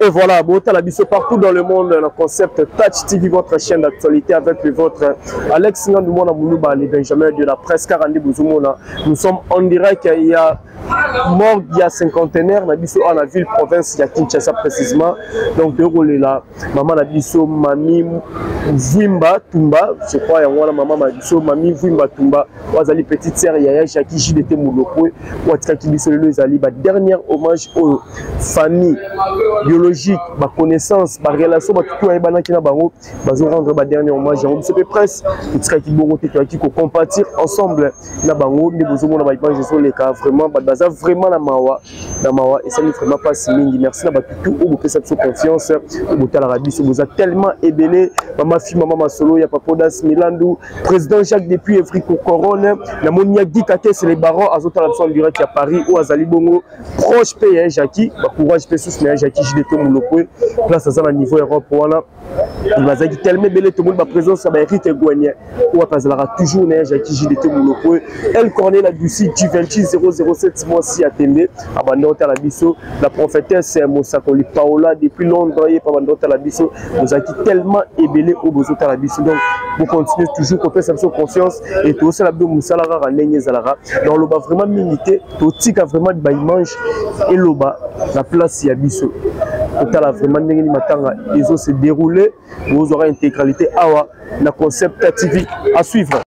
Et voilà, Bota la Bisso partout dans le monde, le concept Touch TV, votre chaîne d'actualité avec le vôtre. Alex Ngandoumouna Moulouba, les Benjamin de la presse, Karandi Bouzoumona. Nous sommes en direct, il y a mort il y a cinquantenaire, la Bisso à la ville, province, il y a Kinshasa précisément. Donc, de rouler là, maman la Bisso, Mami Vouimba Tumba, je crois, il y a maman la Bisso, Mami Vouimba Tumba, Ouazali petite sœur, il y a Jackie JDT Mouloko, Ouatkaki Bisso le Zali, dernier hommage aux familles biologiques, ma connaissance, ma relation, ma tout le qui n'a pas rendre ma dernier hommage. C'est peu presse, qui compatir ensemble, na bango, ne besoin de ma sur les cas vraiment, vraiment la mawa, et ça n'est vraiment pas si mingi. Merci na tout au bout cette confiance, au bout de l'Arabie, vous a tellement ébélé, maman fille, maman solo, il y a Papodas Milandou, président Jacques depuis Afrique Couronne, la monia Dikate, c'est les barons, Azota l'absent direct à Paris, ou à Zalibongo, proche pays Jackie, courage Pessus, mais Jackie, j'ai été moulopé, place à ça à niveau Europe, voilà. Il m'a dit tellement belle tout le monde, ma présence, ça va hériter Gouanier, ou à Pazalara, toujours, Jackie, j'ai été moulopé, Elle Cornel a du site G26 007 mois si attendez, abandon à la Bisso, la prophétesse Moussakoli Paola, depuis Londres, et abandon à la Bisso, nous a tellement ébélé au besoin à la Bisso. Donc, vous continuez toujours, qu'on fait sa confiance, et tout ça, la Moussalara, Rennes Zalara, dans le bas vraiment milité, tout tika vraiment de mange et le bas, la place y a Bisso. Total vraiment ils ont se déroulé, vous aurez intégralité awa, la concept TV à suivre.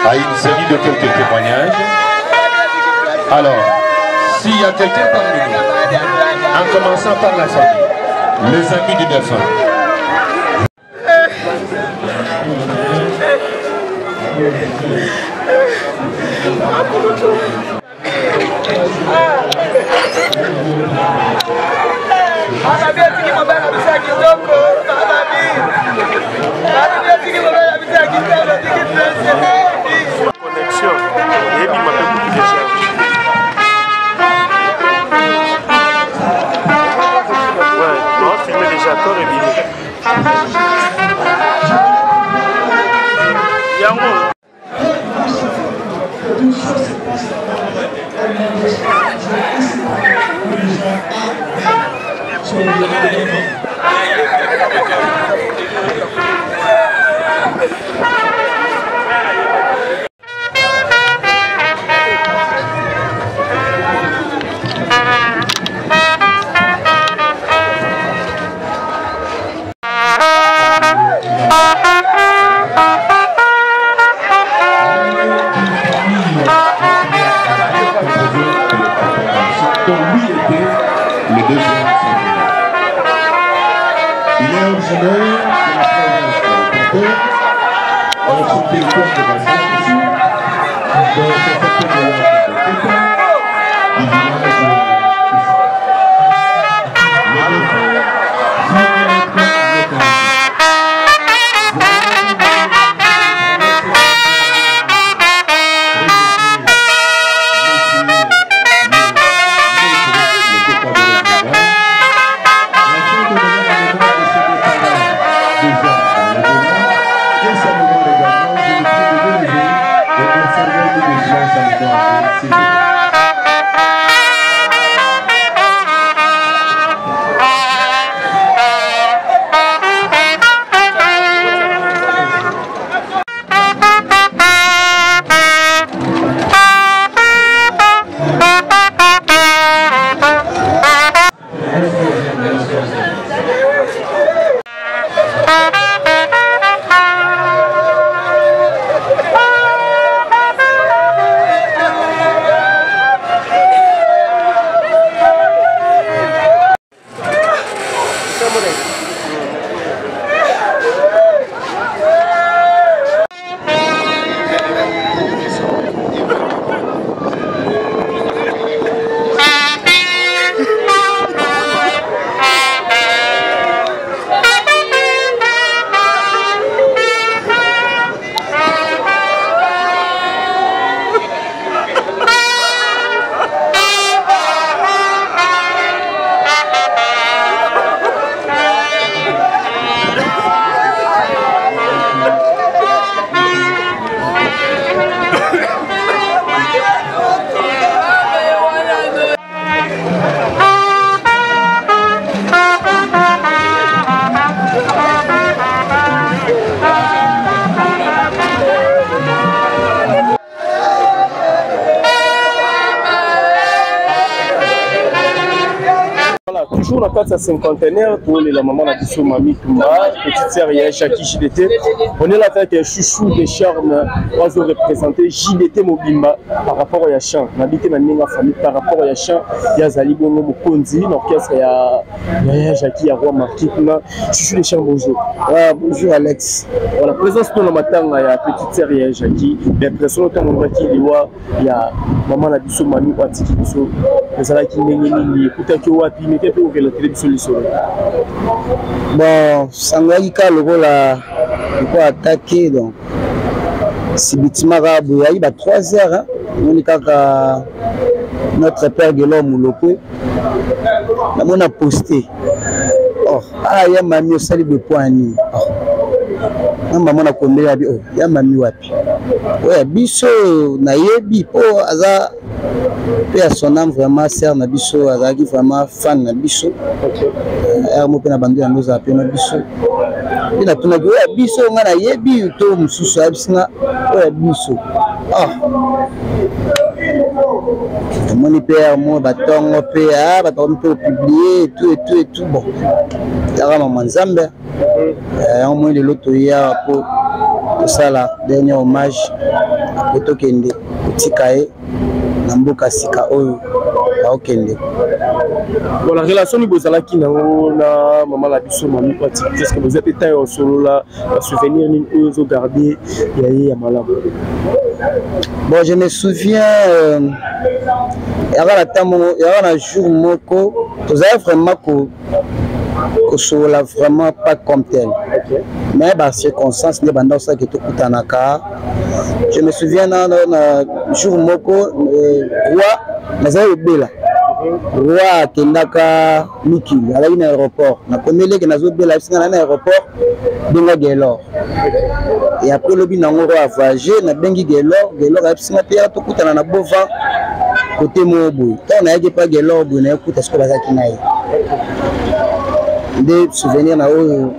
À une série de quelques témoignages. Alors, s'il y a quelqu'un parmi nous, en commençant par la famille, les amis du défunt. Connexion, et puis ma beaucoup déjà. Ouais, on va filmer déjà, toi et bien. Voilà, toujours dans le 50e, pour la maman de Bissou Mami Toumba, petite sœur Jackie JDT. On est là avec Chouchou des charmes, on va représenter JDT Mobimba par rapport à Yachan. On habite dans la famille par rapport à Yachan. Il y a Zali Bongo Mokondi, l'orchestre, il y a Jackie, il y a Roi Marquis. Chouchou des charmes, bonjour. Bonjour Alex. Voilà, présence pour le matin, il y a petite sœur Jackie. L'impression que il y a maman de Bissou Mami Watiki Bissou. Les ala qui n'engagent pas, écoutez wapi, mais qu'est-ce que vous voulez la télévision? Bon, Sangaïka le rôle a attaqué donc. Si Bitimara Bouyaï, 3 heures, on est à notre père de l'homme Mouloko. On a posté. Oh, ah, il y a mamie au salut de poignet. Maman a combien il y a mamie wapi. Ouais, biso na yebi po aza pe à son âme vraiment sert na biso azaki vraiment fan na biso. Mo pe na bandu ya noza pe na biso. Et na tuna ya biso nga na yebi to mususu abisina ouais biso. Ah. Mon père mo batongo pe batongo pe publier et tout bon. Tara maman Nzambe. On moins de l'autre hier pour ça là dernier hommage à Potokende Tikae Namboka Sika Oyo Okende. Bon, la relation de Bozalaki na maman la biso mami Pati, est-ce que vous êtes état au solo là, à souvenir ni aux garder ya malade. Bon, je me souviens il y avait un jour moko, vous avez vraiment que sur la vraiment pas comme tel. Mais par circonstance, les bandes ça qui tout kutanaka. Je me souviens dans un jour moko roi Nazaire Bela. Roi Kendaka Miki à l'aéroport. Na connaît que Nazaire Bela c'est dans l'aéroport Benga Gelor. Et après le bin roi a voyagé na Bengi Gelor a psina pia tout kutana na bova côté Mobu. Quand on a dit pas Gelor bu na kuta ce que bazaki naï. Des souvenirs na oyo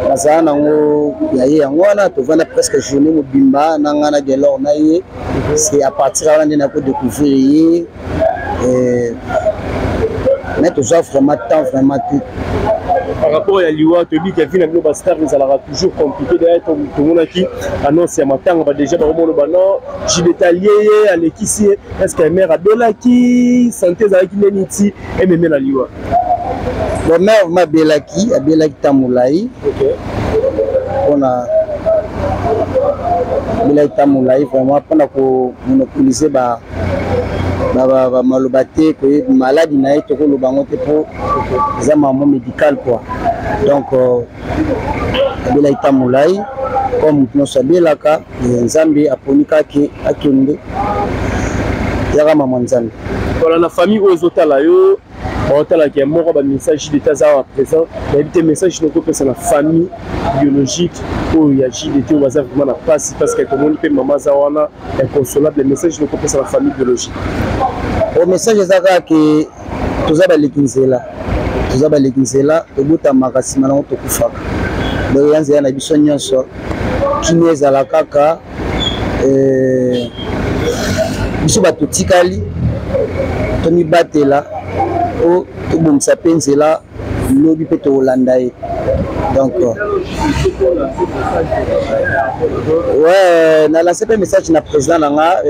bazana ngo yaye ngwana to vana presque journée mobimba na ngana de l'or na ye c'est à partir là on a pu découvrir mais tout ça vraiment temps vraiment tout par rapport à Liwa to bi Kevin Agno Bastar ils allera toujours compliqué d'être tout le monde qui annonce à matin va déjà dans le banon j'ai détaillé à l'équipe est-ce que mère Abelaki santé avec Neniti et même la Liwa. Bon, mère m'a Belaki Tamoulaï. Ok. On a Belaki Tamoulaï vraiment pendant monopoliser malobate que maladie n'a été pour le bangote pour les maman médical quoi. Donc Belaki Tamoulaï comme nous savons là ka Nzambi aponika ki akende yara maman Nzambi. Voilà la famille aux hôtels yo. On a qui est mort un message d'état à présent, il y a des messages de la famille biologique où il y a JDT au hasard vraiment la passe parce que comme on peut maman Zawana inconsolable les messages de la famille biologique. Au message c'est que tous les kinzela au bout de magasima na otokufaka. Donc yanze yana biso nyonso kineza la kaka biso batotikali Tony Batela au bon sapenze là lobby peut Holanda donc ouais na lancé un message na président nanga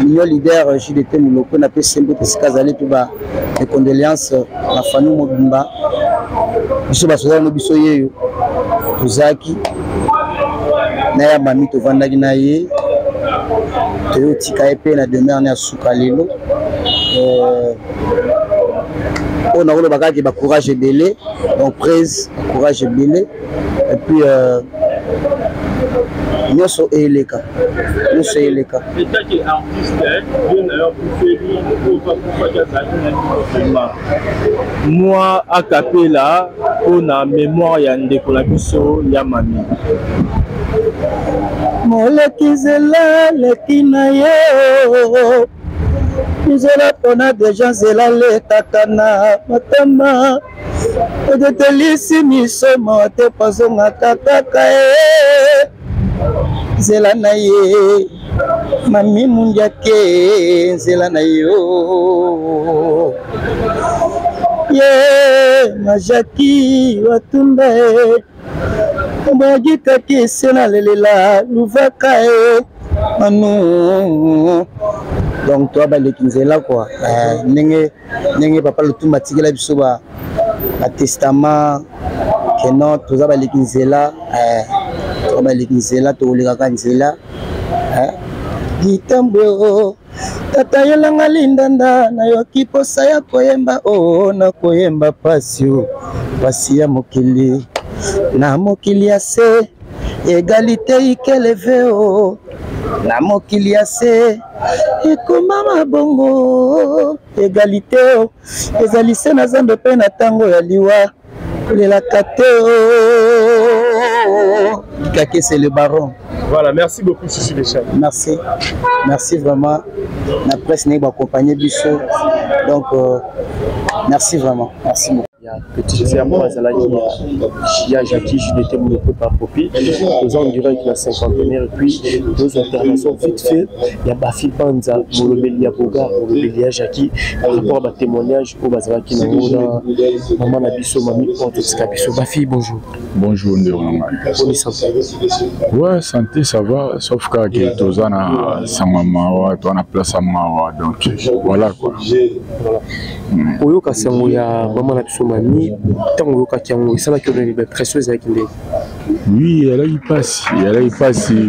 mignon leader JDT Mouloko na pesi mbo Kazali tout ba les condoléances la famille Mobimba biso basoza no biso yeyo tuzaki na ya mami to vandaki na ye to tika epe na demeure na sukalelo on a eu le courage belé, donc prise, courage belé, et puis nous sommes élégants. Moi, à Capella, on a mémoire yande pour la biso yamami. Molekizela lekinayo. Nous avons déjà zela le tatana matama de telisi misomo te pasonga kakaka zela na ye Mami mundiake nzela na yo. Ye majaki watunda Mbogika kisena lelela luvaka manu. Donc toi balekinzela quoi. Nenge papa Lutumba tikela biso ba testament que non toza balekinzela toi balekinzela to oleka nzela Gitambo tata yelanga lindanda na yoki posa ya koyemba na koyemba pasio pasi ya mokili na mokili ya se égalité ikeleve na mokili ya se ekoma mabongo égalité ezali se na zando pe na tango ya liwa lelaka te Kake c'est le baron. Voilà, merci beaucoup Sissi Deschamps. Merci. Merci vraiment. La presse n'est pas accompagnée du show. Donc merci vraiment. Merci beaucoup. C'est à moi, il y a Jackie, je l'étais mon par Popi. Nous en direct la cinquantenaire et puis deux internations vite fait. Il y a Bafi Banza, Molobelia Boga, Molobelia Jackie, par rapport à témoignage au Bazaraki Namouna, Maman Nabiso, Mami, Pontoskabiso. Bafi, bonjour. Bonjour, Bonne santé. Ouais, santé, ça va, sauf que Tozana, sa maman, toi, on a place à maman, donc voilà quoi. Oyoka Samoya, Maman Nabiso, Mami, tant Oyoka Kiango, ça va que les précieuses avec les. Oui, elle a eu passe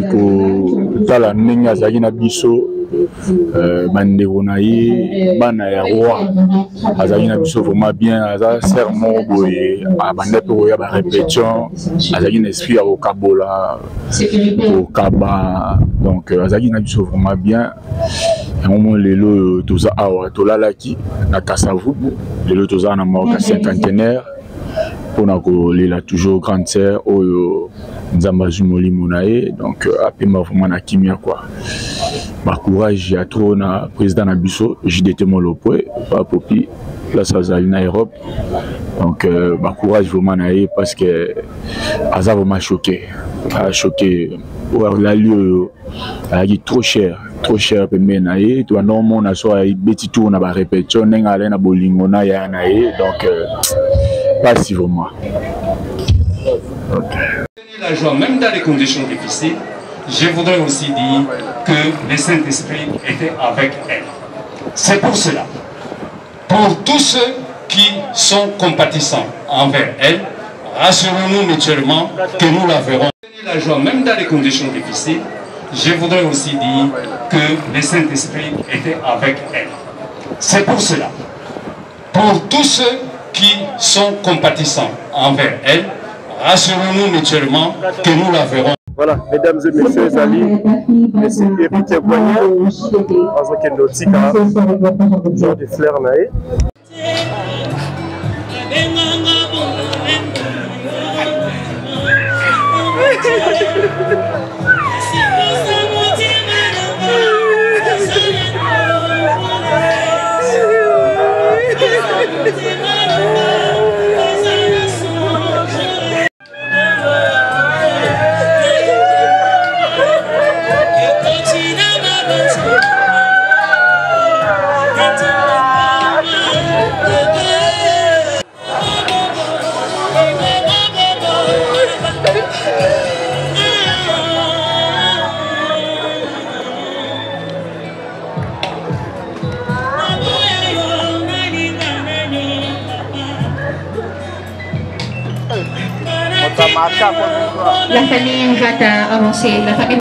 pour Tala Nenga Zagina Biso. Bandeko na ye bana ya roi azali na biso vraiment bien aza serment boye abanda pe ya ba répétition azali na esprit ya okabola okaba donc azali na biso vraiment bien un moment lelo toza awa tolalaki na Kasavu lelo toza na Maroc cinquantenaire pona ko lela toujours grande sœur oyo Nzamba Zumoli Monae donc apema vraiment na kimia quoi. Ma courage à trop na président Nabiso, JDT Molopwe, pas Popi, place à Zalina Europe. Donc ma courage vraiment naïe parce que Aza vraiment choqué, la lieu a dit trop cher pour menaïe. Tu vois normalement on a soit petit tour na ba répétition, n'enga na bolingo na ya naïe donc pas si vraiment. La joie même dans les conditions difficiles. Je voudrais aussi dire que le Saint-Esprit était avec elle. C'est pour cela, pour tous ceux qui sont compatissants envers elle, rassurons-nous mutuellement que nous la verrons. La joie même dans les conditions difficiles. Je voudrais aussi dire que le Saint-Esprit était avec elle. C'est pour cela, pour tous ceux qui sont compatissants envers elle, rassurons-nous mutuellement que nous la verrons. Voilà, mesdames et messieurs, Ali, merci et témoignage. Parce que nous sommes genre de fleurs naïe. La famille va avancer. La famille.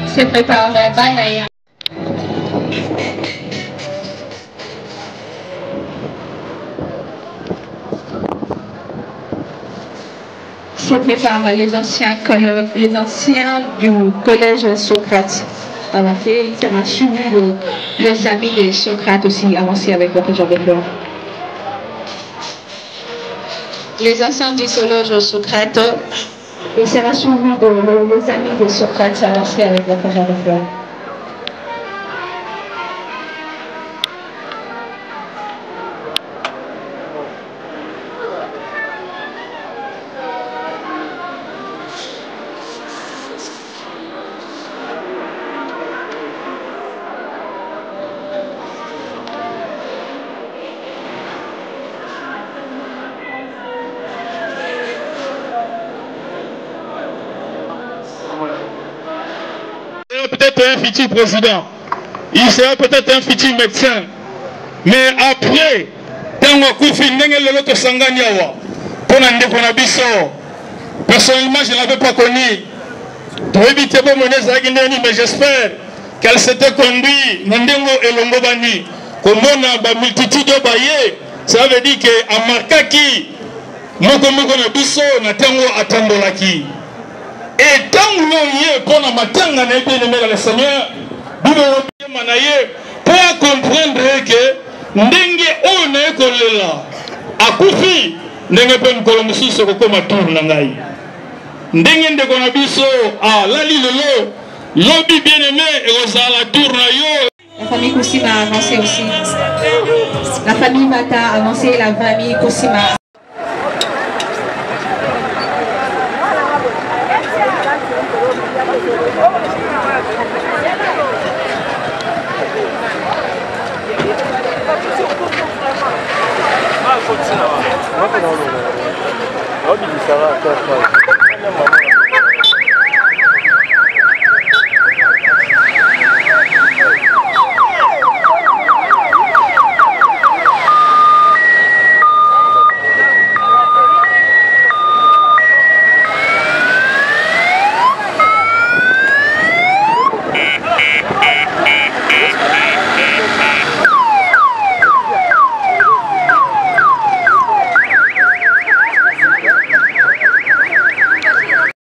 Se prépare Banaya. Se préparent les anciens du collège Socrate. Alors, ça m'a suivi les amis de Socrate aussi avancer avec votre genre de fleurs. Les anciens du collège Socrate, et ça m'a suivi les amis de Socrate avancer avec votre genre de fleurs. peut-être un futur président, il sera peut-être un futur médecin. Mais après, tant que Koufi ndenge lelo to sangani awa, pour ndeko na biso. Personnellement, je ne l'avais pas connue. Mais j'espère qu'elle s'était conduite Nandengo et Longobani. Comme on a une multitude de baillés, ça veut dire qu'à Markaki, Moko na biso na tango atambolaki. Et tant que l'on y est pour la matanga na bien aimé le Seigneur, pour comprendre que ndenge on est kolela akufi ndenge pe nkolo mususu kokoma tour na ngai ndenge ndeko na biso lali lelo lobi bien aimé et ozala tour na yo. La famille Koussima a avancé aussi. La famille Mata a avancé, la famille Koussima. Ah,